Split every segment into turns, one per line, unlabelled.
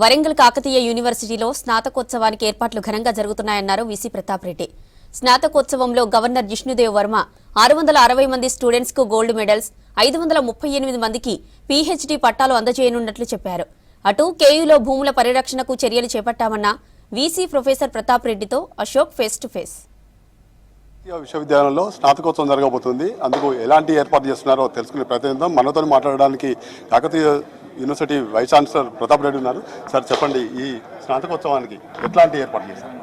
వరంగల్ కాకతీయ యూనివర్సిటీలో స్నాతకోత్సవానికి ఏర్పాట్లు ఘనంగా జరుగుతున్నాయన్నారు వీసీ ప్రతాప్ రెడ్డి. స్నాతకోత్సవంలో గవర్నర్ జిష్ణుదేవ్ వర్మ 660 మంది స్టూడెంట్స్ కు గోల్డ్ మెడల్స్, 538 మందికి పీహెచ్డీ పట్టాలు అందజేయనున్నట్లు చెప్పారు. అటు కేయూలో భూముల పరిరక్షణకు చర్యలు చేపట్టామన్న వీసీ ప్రొఫెసర్ ప్రతాప్ రెడ్డితో అశోక్ ఫేస్ టు ఫేస్.
విశ్వవిద్యాలయంలో స్నాతకోత్సవం జరగబోతుంది. అందుకు ఎలాంటి ఏర్పాటు చేస్తున్నారో తెలుసుకునే ప్రయత్నిద్దాం. మనతో మాట్లాడడానికి Kakatiya university vice chancellor Pratap Reddy ఉన్నారు. సార్ చెప్పండి, ఈ స్నాతకోత్సవానికి ఎట్లాంటి ఏర్పాటు చేశారు?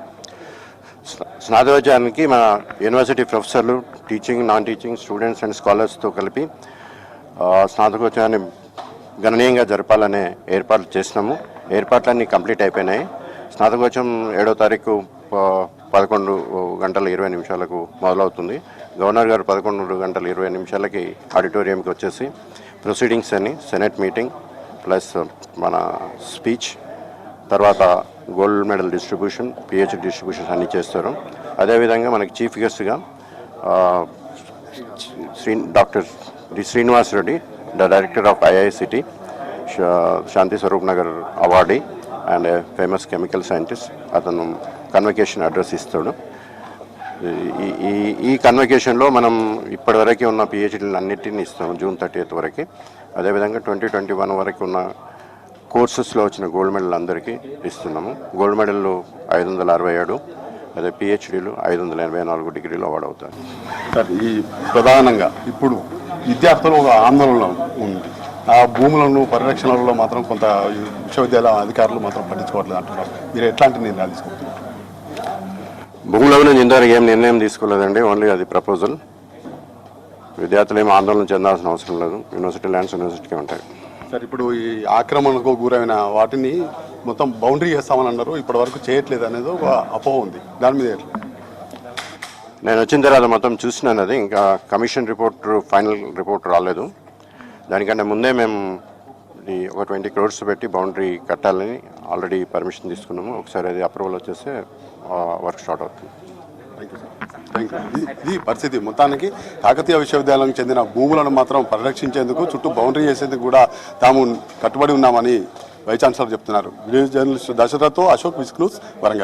స్నాతకోత్సవానికి మన యూనివర్సిటీ ప్రొఫెసర్లు, teaching, non teaching, students and స్కాలర్స్తో కలిపి స్నాతకోత్సవాన్ని గణనీయంగా జరపాలనే ఏర్పాట్లు చేసినాము. ఏర్పాట్లన్నీ కంప్లీట్ అయిపోయినాయి. స్నాతకోత్సవం 7వ తారీఖు 11:20 మొదలవుతుంది. గవర్నర్ గారు 11:20 ఆడిటోరియంకి వచ్చేసి ప్రొసీడింగ్స్ అని, సెనెట్ మీటింగ్ ప్లస్ మన స్పీచ్, తర్వాత gold medal distribution, PhD distributions అన్నీ చేస్తారు. అదేవిధంగా మనకి చీఫ్ గెస్ట్గా doctor Srinivas Reddy, director of IICT, Shanti Swarup Nagar awardee and famous chemical scientist, అతను కన్వకేషన్ అడ్రస్ ఇస్తాడు. ఈ కన్వకేషన్లో మనం ఇప్పటివరకు ఉన్న పిహెచ్డీలు అన్నిటిని ఇస్తాము జూన్ 30th వరకు. అదేవిధంగా 2021 వరకు ఉన్న కోర్సెస్లో వచ్చిన గోల్డ్ మెడల్ అందరికీ ఇస్తున్నాము. గోల్డ్ మెడల్లు 567, అదే పిహెచ్డీలు 584 డిగ్రీలు అవార్డు అవుతాయి.
సార్, ఈ ప్రధానంగా ఇప్పుడు విద్యార్థులు ఒక ఆందోళన ఉంది. ఆ భూములను పరిరక్షణలో మాత్రం కొంత విశ్వవిద్యాలయ అధికారులు మాత్రం పట్టించుకోవట్లేదు అంటున్నారు. మీరు ఎట్లాంటి నిర్ణయాలు తీసుకుంటున్నారు?
భూముల గురించి ఇంతవరకు ఏం నిర్ణయం తీసుకోలేదండి. ఓన్లీ అది ప్రపోజల్. విద్యార్థులు ఏం ఆందోళన చెందాల్సిన అవసరం లేదు. యూనివర్సిటీ ల్యాండ్స్ యూనివర్సిటీకి ఉంటాయి.
సార్, ఇప్పుడు ఈ ఆక్రమణకు గురైన వాటిని మొత్తం బౌండరీ చేస్తామని అన్నారు. ఇప్పటి వరకు చేయట్లేదు అనేది ఒక అపోహ ఉంది. దాని మీద
నేను వచ్చిన తర్వాత మొత్తం చూసినాను. అది ఇంకా కమిషన్ రిపోర్ట్, ఫైనల్ రిపోర్ట్ రాలేదు. దానికంటే ముందే మేము ఒక 20 crores పెట్టి బౌండరీ కట్టాలని ఆల్రెడీ పర్మిషన్ తీసుకున్నాము. ఒకసారి అది అప్రూవల్ వచ్చేస్తే వర్క్ స్టార్ట్ అవుతుంది.
ఇది పరిస్థితి. మొత్తానికి కాకతీయ విశ్వవిద్యాలయానికి చెందిన భూములను మాత్రం పరిరక్షించేందుకు, చుట్టూ బౌండరీ చేసేందుకు కూడా తాము కట్టుబడి ఉన్నామని వైస్ ఛాన్సలర్ చెప్తున్నారు. వీడియో జర్నలిస్ట్ దశరథ్తో అశోక్, విస్క్ న్యూస్, వరంగల్.